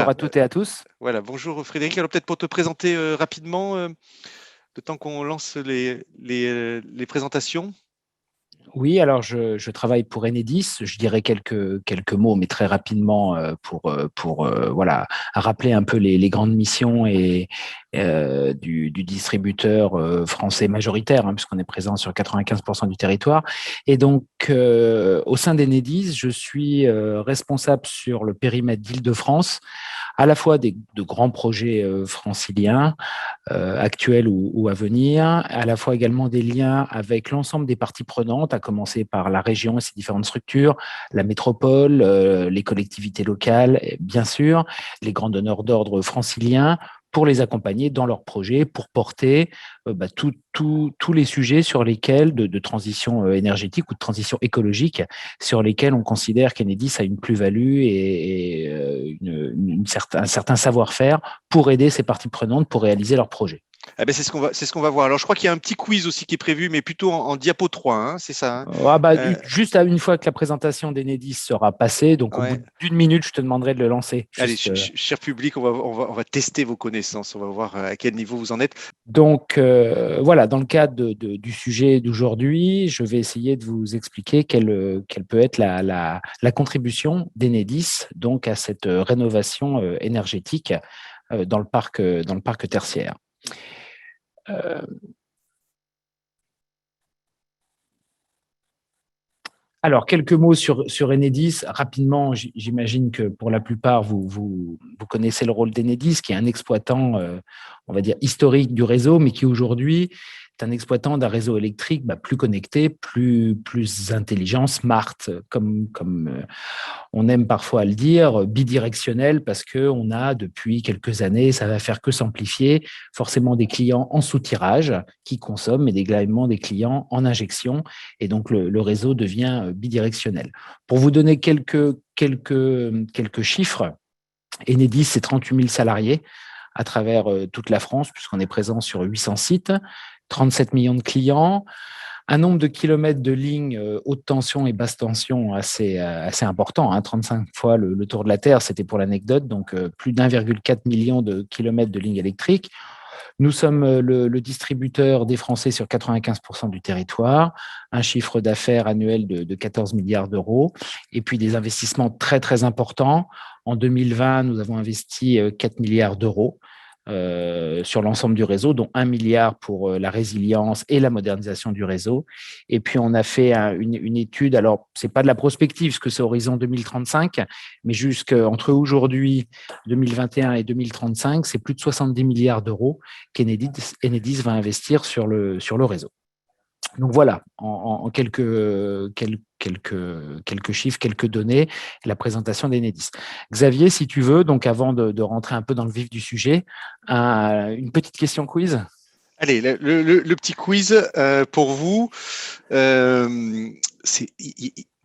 Bonjour Voilà, à toutes et à tous. voilà. Bonjour Frédéric. Alors peut-être pour te présenter rapidement, le temps qu'on lance les présentations. Oui, alors je travaille pour Enedis. Je dirais quelques mots, mais très rapidement pour voilà, rappeler un peu les grandes missions et du distributeur français majoritaire, hein, puisqu'on est présent sur 95% du territoire. Et donc, au sein d'Enedis, je suis responsable sur le périmètre d'Île-de-France, à la fois de grands projets franciliens actuels ou à venir, à la fois également des liens avec l'ensemble des parties prenantes, à commencer par la région et ses différentes structures, la métropole, les collectivités locales, et bien sûr, les grands donneurs d'ordre franciliens, pour les accompagner dans leurs projets, pour porter tous les sujets sur lesquels, de transition énergétique ou de transition écologique, sur lesquels on considère qu'Enedis a une plus-value et un certain savoir-faire pour aider ces parties prenantes pour réaliser leurs projets. Ah ben c'est ce qu'on va voir. Alors je crois qu'il y a un petit quiz aussi qui est prévu, mais plutôt en diapo 3, hein, c'est ça, hein. Euh, Juste une fois que la présentation d'Enedis sera passée, donc au bout ouais. d'une minute, je te demanderai de le lancer. Allez, Juste, cher public, on va tester vos connaissances. On va voir à quel niveau vous en êtes. Donc, voilà, dans le cadre du sujet d'aujourd'hui, je vais essayer de vous expliquer quelle peut être la contribution d'Enedis donc, à cette rénovation énergétique dans le parc tertiaire. Alors, quelques mots sur Enedis. Rapidement, j'imagine que pour la plupart, vous connaissez le rôle d'Enedis, qui est un exploitant, on va dire, historique du réseau, mais qui aujourd'hui est un exploitant d'un réseau électrique plus connecté, plus intelligent, smart, comme on aime parfois le dire, bidirectionnel, parce qu'on a depuis quelques années, ça va faire que s'amplifier, forcément des clients en sous-tirage qui consomment, mais également des clients en injection. Et donc, le réseau devient bidirectionnel. Pour vous donner quelques chiffres, Enedis, c'est 38 000 salariés à travers toute la France, puisqu'on est présent sur 800 sites, 37 millions de clients, un nombre de kilomètres de lignes haute tension et basse tension assez important, hein, 35 fois le tour de la Terre, c'était pour l'anecdote, donc plus d'1,4 million de kilomètres de lignes électriques. Nous sommes le distributeur des Français sur 95% du territoire, un chiffre d'affaires annuel de 14 milliards d'euros, et puis des investissements très, très importants. En 2020, nous avons investi 4 milliards d'euros sur l'ensemble du réseau, dont 1 milliard pour la résilience et la modernisation du réseau. Et puis, on a fait une étude, alors, ce n'est pas de la prospective, parce que c'est horizon 2035, mais jusqu'entre aujourd'hui, 2021 et 2035, c'est plus de 70 milliards d'euros qu'Enedis va investir sur le réseau. Donc voilà, en quelques chiffres, quelques données, la présentation d'Enedis. Xavier, si tu veux, donc avant de rentrer un peu dans le vif du sujet, une petite question quiz. Allez, le petit quiz pour vous.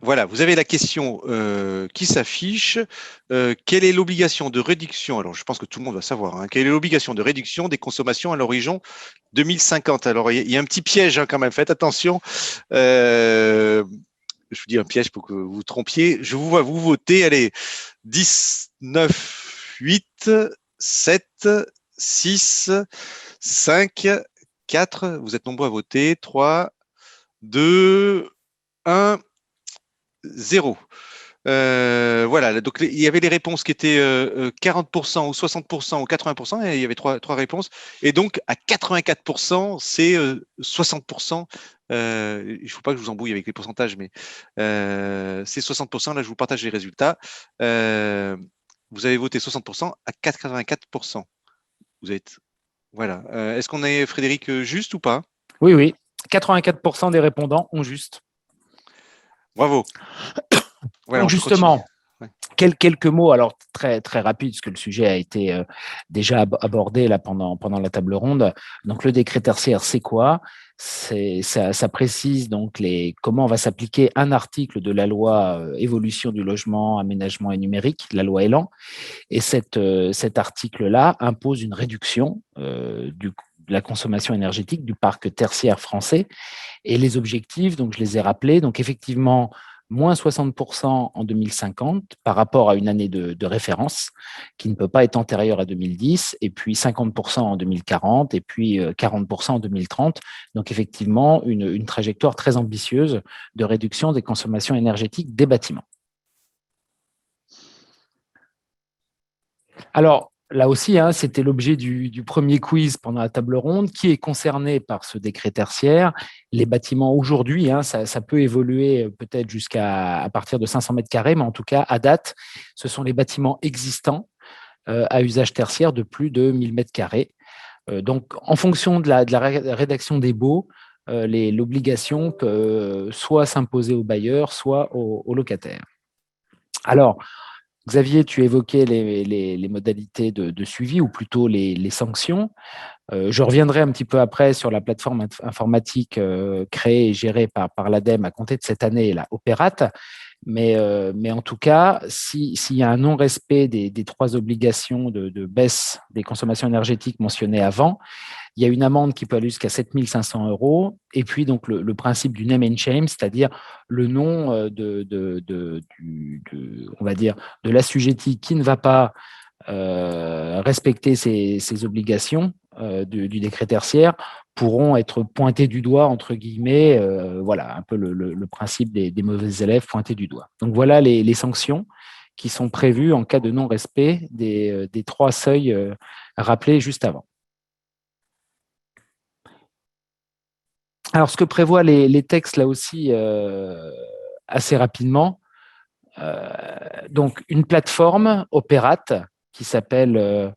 Voilà, vous avez la question qui s'affiche. Quelle est l'obligation de réduction? Alors, je pense que tout le monde va savoir, hein. Quelle est l'obligation de réduction des consommations à l'horizon 2050? Alors, il y a un petit piège, hein, quand même. Faites attention. Je vous dis un piège pour que vous vous trompiez. Je vous vois vous voter. Allez, 10, 9, 8, 7, 6, 5, 4. Vous êtes nombreux à voter. 3, 2, 1, 0. Voilà, donc il y avait les réponses qui étaient 40% ou 60% ou 80%, et il y avait trois réponses. Et donc à 84%, c'est 60%. Il ne faut pas que je vous embrouille avec les pourcentages, mais c'est 60%. Là, je vous partage les résultats. Vous avez voté 60% à 84%. Vous êtes. Voilà. Est-ce qu'on est, Frédéric, juste ou pas? Oui, 84% des répondants ont juste. Bravo. Voilà, Donc on peut continuer. justement, Ouais. quelques mots, alors très, très rapides, parce que le sujet a été déjà abordé là pendant la table ronde. Donc, le décret tertiaire, c'est quoi? Ça précise donc comment va s'appliquer un article de la loi évolution du logement, aménagement et numérique, la loi Elan. Et cet article-là impose une réduction de la consommation énergétique du parc tertiaire français. Et les objectifs, donc je les ai rappelés. Donc, effectivement, moins 60% en 2050 par rapport à une année de référence qui ne peut pas être antérieure à 2010, et puis 50% en 2040, et puis 40% en 2030. Donc effectivement, une trajectoire très ambitieuse de réduction des consommations énergétiques des bâtiments. Alors, là aussi, c'était l'objet du premier quiz pendant la table ronde. Qui est concerné par ce décret tertiaire? Les bâtiments aujourd'hui, ça peut évoluer peut-être à partir de 500 mètres carrés, mais en tout cas, à date, ce sont les bâtiments existants à usage tertiaire de plus de 1000 mètres carrés. Donc, en fonction de la rédaction des baux, l'obligation peut soit s'imposer aux bailleurs, soit aux locataires. Alors, Xavier, tu évoquais les modalités de suivi, ou plutôt les sanctions. Je reviendrai un petit peu après sur la plateforme informatique créée et gérée par l'ADEME à compter de cette année, la Opérate. Mais en tout cas, s'il y a un non-respect des trois obligations de baisse des consommations énergétiques mentionnées avant, il y a une amende qui peut aller jusqu'à 7 500 €. Et puis, donc, le principe du name and shame, c'est-à-dire le nom on va dire, de l'assujetti qui ne va pas respecter ces obligations du décret tertiaire, pourront être pointés du doigt, entre guillemets, voilà, un peu le principe des mauvais élèves pointés du doigt. Donc, voilà les sanctions qui sont prévues en cas de non-respect des trois seuils rappelés juste avant. Alors, ce que prévoient les textes, là aussi, assez rapidement, donc une plateforme Opérate qui s'appelle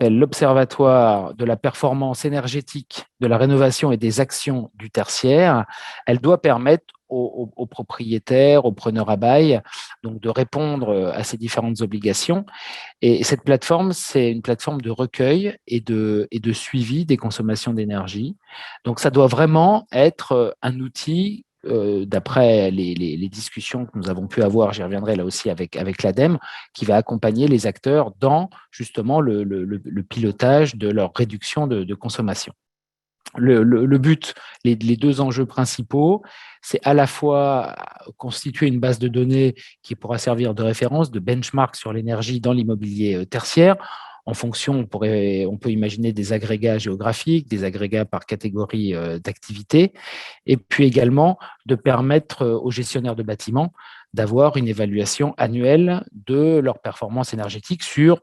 l'Observatoire de la performance énergétique, de la rénovation et des actions du tertiaire. Elle doit permettre aux propriétaires, aux preneurs à bail, donc de répondre à ces différentes obligations. Et cette plateforme, c'est une plateforme de recueil et de suivi des consommations d'énergie. Donc, ça doit vraiment être un outil, d'après les discussions que nous avons pu avoir, j'y reviendrai là aussi avec l'ADEME, qui va accompagner les acteurs dans justement le pilotage de leur réduction de consommation. Le but, les deux enjeux principaux, c'est à la fois constituer une base de données qui pourra servir de référence, de benchmark sur l'énergie dans l'immobilier tertiaire. En fonction, on peut imaginer des agrégats géographiques, des agrégats par catégorie d'activité, et puis également de permettre aux gestionnaires de bâtiments d'avoir une évaluation annuelle de leur performance énergétique sur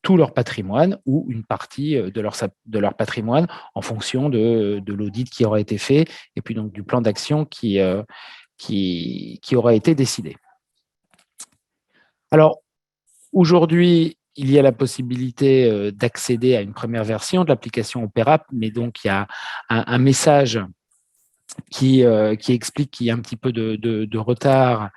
tout leur patrimoine ou une partie de leur patrimoine en fonction de l'audit qui aura été fait et puis donc du plan d'action qui aura été décidé. Alors, aujourd'hui, il y a la possibilité d'accéder à une première version de l'application Opérate, mais donc il y a un message qui explique qu'il y a un petit peu de retard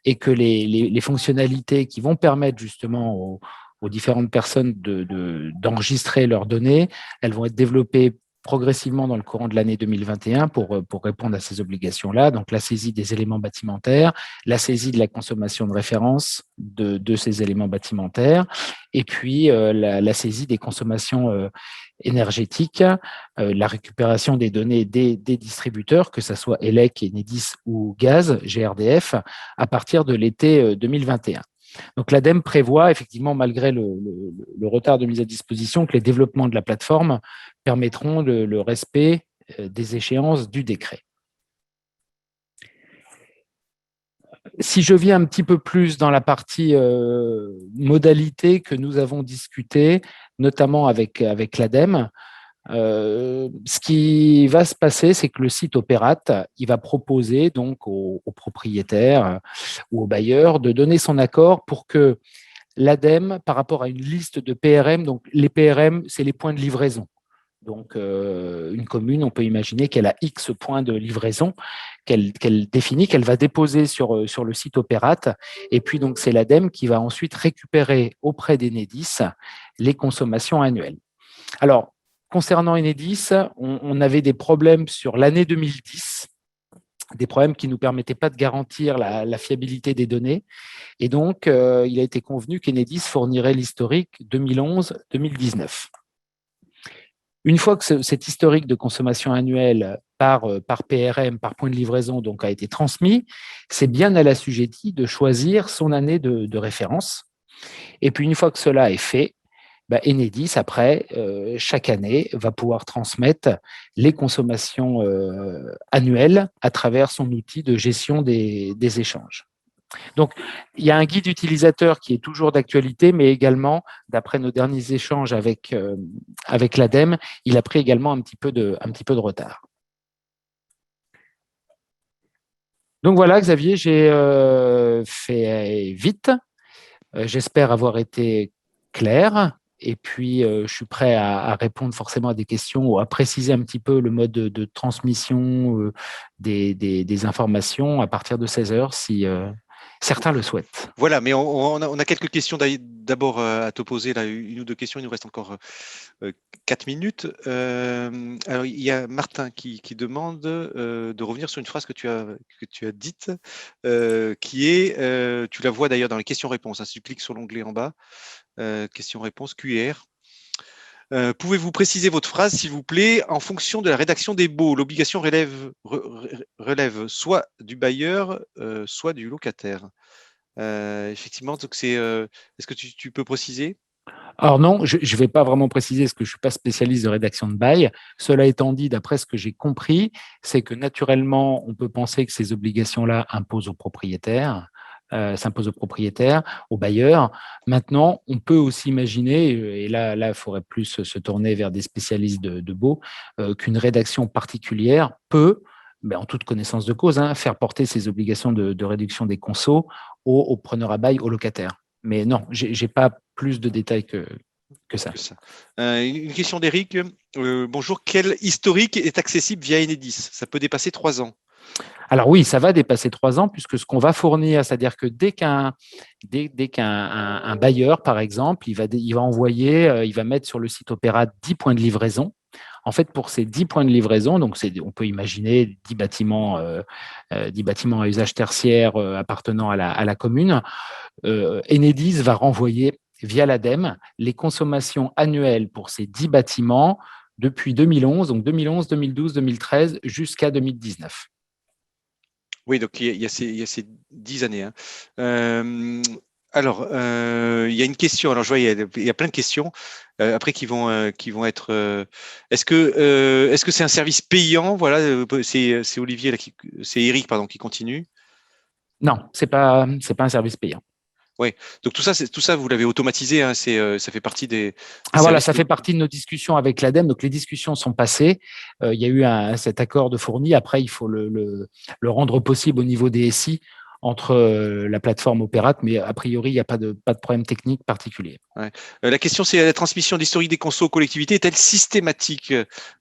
et que les fonctionnalités qui vont permettre justement aux différentes personnes d'enregistrer leurs données, elles vont être développées progressivement dans le courant de l'année 2021 pour répondre à ces obligations-là. Donc, la saisie des éléments bâtimentaires, la saisie de la consommation de référence de ces éléments bâtimentaires, et puis la saisie des consommations énergétiques, la récupération des données des distributeurs, que ce soit ELEC, Enedis ou Gaz, GRDF, à partir de l'été 2021. Donc, l'ADEME prévoit effectivement, malgré le retard de mise à disposition, que les développements de la plateforme permettront le respect des échéances du décret. Si je viens un petit peu plus dans la partie modalité que nous avons discuté, notamment avec l'ADEME, ce qui va se passer, c'est que le site Opérate, il va proposer donc aux propriétaires ou aux bailleurs de donner son accord pour que l'ADEME, par rapport à une liste de PRM, donc les PRM, c'est les points de livraison. Donc, une commune, on peut imaginer qu'elle a X points de livraison qu'elle définit, qu'elle va déposer sur le site Opérate. Et puis, donc, c'est l'ADEME qui va ensuite récupérer auprès d'Enedis les consommations annuelles. Alors, concernant Enedis, on avait des problèmes sur l'année 2010, des problèmes qui ne nous permettaient pas de garantir la fiabilité des données. Et donc, il a été convenu qu'Enedis fournirait l'historique 2011-2019. Une fois que cet historique de consommation annuelle par PRM, par point de livraison, donc a été transmis, c'est bien à l'assujetti de choisir son année de référence. Et puis, une fois que cela est fait, Enedis, après, chaque année, va pouvoir transmettre les consommations annuelles à travers son outil de gestion des échanges. Donc, il y a un guide utilisateur qui est toujours d'actualité, mais également, d'après nos derniers échanges avec l'ADEME, il a pris également un petit peu de retard. Donc voilà, Xavier, j'ai fait vite. J'espère avoir été clair. Et puis, je suis prêt à répondre forcément à des questions ou à préciser un petit peu le mode de transmission des informations à partir de 16 heures si certains le souhaitent. Voilà, mais on a quelques questions d'abord à te poser, là, une ou deux questions. Il nous reste encore 4 minutes. Alors, il y a Martin qui demande de revenir sur une phrase que tu as dite, qui est, tu la vois d'ailleurs dans les questions-réponses, hein, si tu cliques sur l'onglet en bas, questions-réponses, QR. Pouvez-vous préciser votre phrase, s'il vous plaît, en fonction de la rédaction des baux? L'obligation relève soit du bailleur, soit du locataire. Effectivement, donc est-ce que tu peux préciser? Alors non, je ne vais pas vraiment préciser parce que je ne suis pas spécialiste de rédaction de bail. Cela étant dit, d'après ce que j'ai compris, c'est que naturellement, on peut penser que ces obligations-là s'imposent aux propriétaires, aux bailleurs. Maintenant, on peut aussi imaginer, et là, il faudrait plus se tourner vers des spécialistes de baux, qu'une rédaction particulière peut, en toute connaissance de cause, faire porter ces obligations de réduction des consos aux preneurs à bail, aux locataires. Mais non, je n'ai pas plus de détails que ça. Une question d'Éric. Bonjour, quel historique est accessible via Enedis? Ça peut dépasser 3 ans. Alors oui, ça va dépasser 3 ans puisque ce qu'on va fournir, c'est-à-dire que dès qu'un bailleur, par exemple, il va envoyer, il va mettre sur le site Opéra 10 points de livraison. En fait, pour ces 10 points de livraison, donc on peut imaginer 10 bâtiments à usage tertiaire appartenant à la commune, Enedis va renvoyer via l'ADEME les consommations annuelles pour ces 10 bâtiments depuis 2011, donc 2011, 2012, 2013 jusqu'à 2019. Oui, donc il y a ces 10 années. Hein. Alors, il y a une question. Alors, je vois, il y a plein de questions après qui vont être. Est-ce que c'est un service payant? Voilà, c'est Olivier, c'est Eric, pardon, qui continue. Non, c'est pas un service payant. Oui, donc tout ça, vous l'avez automatisé. Hein, ça fait partie des voilà, ça fait partie de nos discussions avec l'ADEME. Donc les discussions sont passées. Il y a eu cet accord de fourni. Après, il faut le rendre possible au niveau des SI entre la plateforme Opérate, mais a priori, il n'y a pas de problème technique particulier. Ouais. La question, c'est la transmission d'historique des consos aux collectivités est-elle systématique?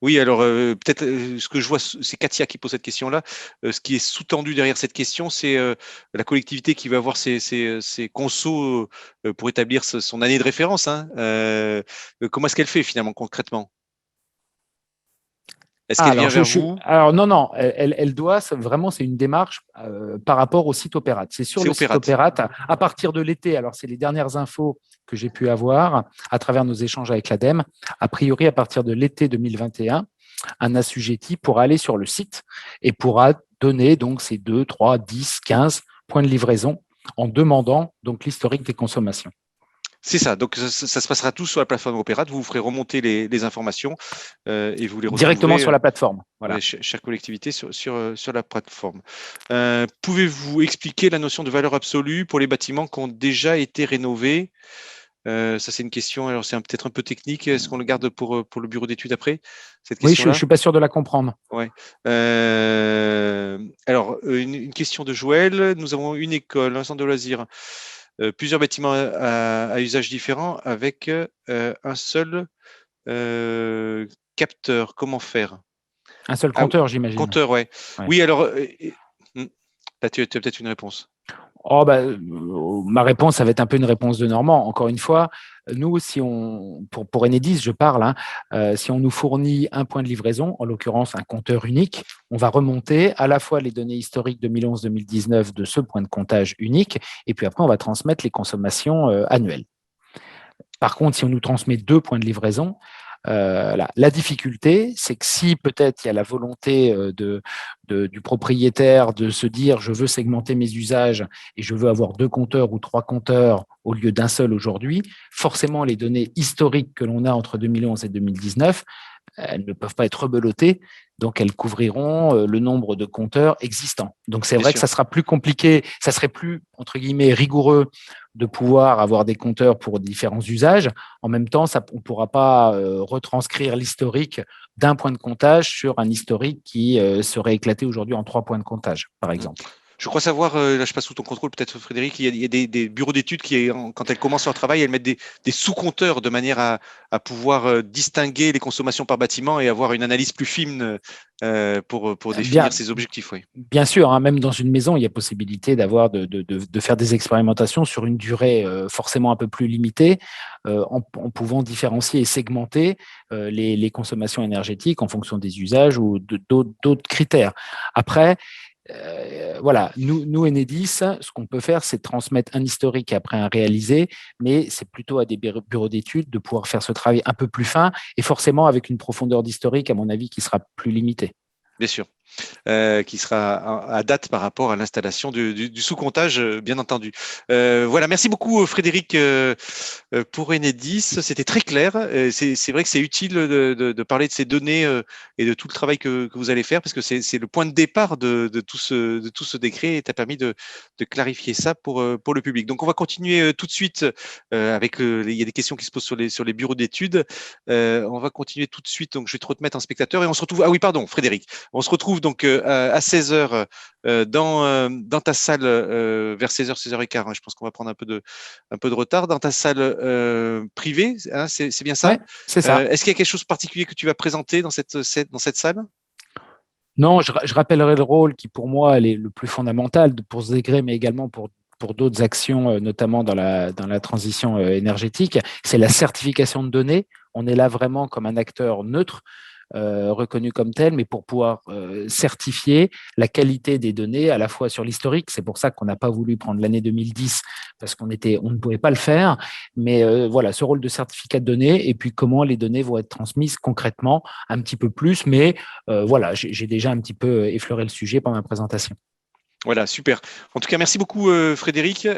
Oui, alors peut-être ce que je vois, c'est Katia qui pose cette question-là. Ce qui est sous-tendu derrière cette question, c'est la collectivité qui va avoir ses consos pour établir son année de référence. Hein. Comment est-ce qu'elle fait finalement concrètement? Est-ce qu'elle vient vers vous? Alors non, elle doit, vraiment, c'est une démarche par rapport au site Opérate. C'est sur le site Opérate, à partir de l'été, alors c'est les dernières infos que j'ai pu avoir à travers nos échanges avec l'ADEME, a priori à partir de l'été 2021, un assujetti pourra aller sur le site et pourra donner donc ces 2, 3, 10, 15 points de livraison en demandant donc l'historique des consommations. C'est ça, donc ça se passera tout sur la plateforme Opérate, vous ferez remonter les informations et vous les retrouverez directement sur la plateforme. Voilà. Chaque collectivité sur la plateforme. Pouvez-vous expliquer la notion de valeur absolue pour les bâtiments qui ont déjà été rénovés? Ça, c'est une question, alors c'est peut-être un peu technique. Est-ce qu'on le garde pour le bureau d'études après, cette question-là? Oui, je ne suis pas sûr de la comprendre. Ouais. Alors, une question de Joël. Nous avons une école, un centre de loisirs, plusieurs bâtiments à usage différent avec un seul capteur. Comment faire? Un seul compteur, j'imagine. Compteur, ouais. Oui, alors, là, tu as peut-être une réponse. Ma réponse, ça va être un peu une réponse de Normand. Encore une fois, nous, pour Enedis, je parle, si on nous fournit un point de livraison, en l'occurrence un compteur unique, on va remonter à la fois les données historiques 2011-2019 de ce point de comptage unique, et puis après, on va transmettre les consommations annuelles. Par contre, si on nous transmet 2 points de livraison, La difficulté, c'est que si peut-être il y a la volonté du propriétaire de se dire je veux segmenter mes usages et je veux avoir 2 compteurs ou 3 compteurs au lieu d'un seul aujourd'hui, forcément les données historiques que l'on a entre 2011 et 2019, elles ne peuvent pas être rebelotées, donc elles couvriront le nombre de compteurs existants. Donc c'est vrai que ça sera plus compliqué, ça serait plus, entre guillemets, rigoureux de pouvoir avoir des compteurs pour différents usages. En même temps, on ne pourra pas retranscrire l'historique d'un point de comptage sur un historique qui serait éclaté aujourd'hui en 3 points de comptage, par exemple. Je crois savoir, là je passe sous ton contrôle peut-être Frédéric, il y a des bureaux d'études qui, quand elles commencent leur travail, elles mettent des sous-compteurs de manière à pouvoir distinguer les consommations par bâtiment et avoir une analyse plus fine pour définir ces objectifs. Oui. Bien sûr, hein, même dans une maison, il y a possibilité de faire des expérimentations sur une durée forcément un peu plus limitée, en pouvant différencier et segmenter les consommations énergétiques en fonction des usages ou d'autres critères. Après, voilà, nous Enedis, ce qu'on peut faire, c'est transmettre un historique après un réalisé, mais c'est plutôt à des bureaux d'études de pouvoir faire ce travail un peu plus fin et forcément avec une profondeur d'historique, à mon avis, qui sera plus limitée. Bien sûr. Qui sera à date par rapport à l'installation du sous-comptage, bien entendu. Voilà, merci beaucoup Frédéric pour Enedis, c'était très clair. C'est vrai que c'est utile de parler de ces données et de tout le travail que vous allez faire, parce que c'est le point de départ de tout ce décret, et tu as permis de clarifier ça pour le public. Donc on va continuer tout de suite avec, il y a des questions qui se posent sur les bureaux d'études. On va continuer tout de suite, donc je vais te remettre en spectateur et on se retrouve, ah oui pardon Frédéric, on se retrouve donc à 16h dans ta salle vers 16h, 16h15. Hein, je pense qu'on va prendre un peu de retard dans ta salle privée. Hein, c'est bien ça? Ouais, c'est ça. Est-ce qu'il y a quelque chose de particulier que tu vas présenter dans cette salle? Non, je rappellerai le rôle qui, pour moi, est le plus fondamental pour ce degré, mais également pour d'autres actions, notamment dans la transition énergétique. C'est la certification de données. On est là vraiment comme un acteur neutre, reconnu comme tel, mais pour pouvoir certifier la qualité des données à la fois sur l'historique. C'est pour ça qu'on n'a pas voulu prendre l'année 2010 parce on ne pouvait pas le faire. Mais voilà, ce rôle de certificat de données et puis comment les données vont être transmises concrètement un petit peu plus. Mais voilà, j'ai déjà un petit peu effleuré le sujet pendant ma présentation. Voilà, super. En tout cas, merci beaucoup Frédéric.